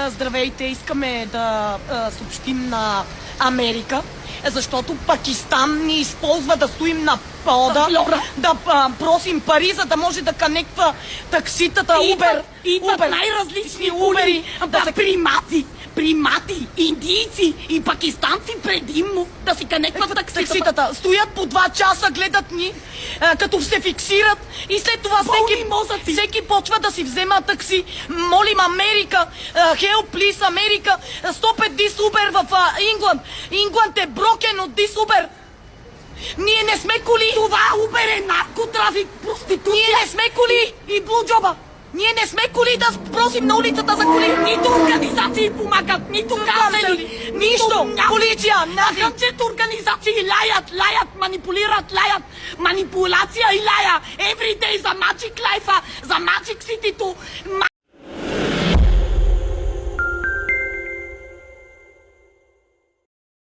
Здравейте, искаме да съобщим на Америка, защото Пакистан ни използва да стоим на пода, да просим пари, за да може да канеква такситата, Uber. Идват най-различни убери, примати, индийци и пакистанци предимно да си канекват такситата. Стоят по 2 часа, гледат ни, като се фиксират и след това всеки почва да си взема такси. Молим Америка, help please Америка, stop it this Uber в England. England е broken от this Uber. Ние не сме коли. Това Uber е наркотрафик, проституция. Ние не сме коли и блуджоба. Ние не сме коли да просим на улицата за коли. Нито организации помагат, нито касели, нищо. Полиция, Къмчето организации лаят, манипулират, манипулация и лая. Every day за Magic Life, за Magic City-то.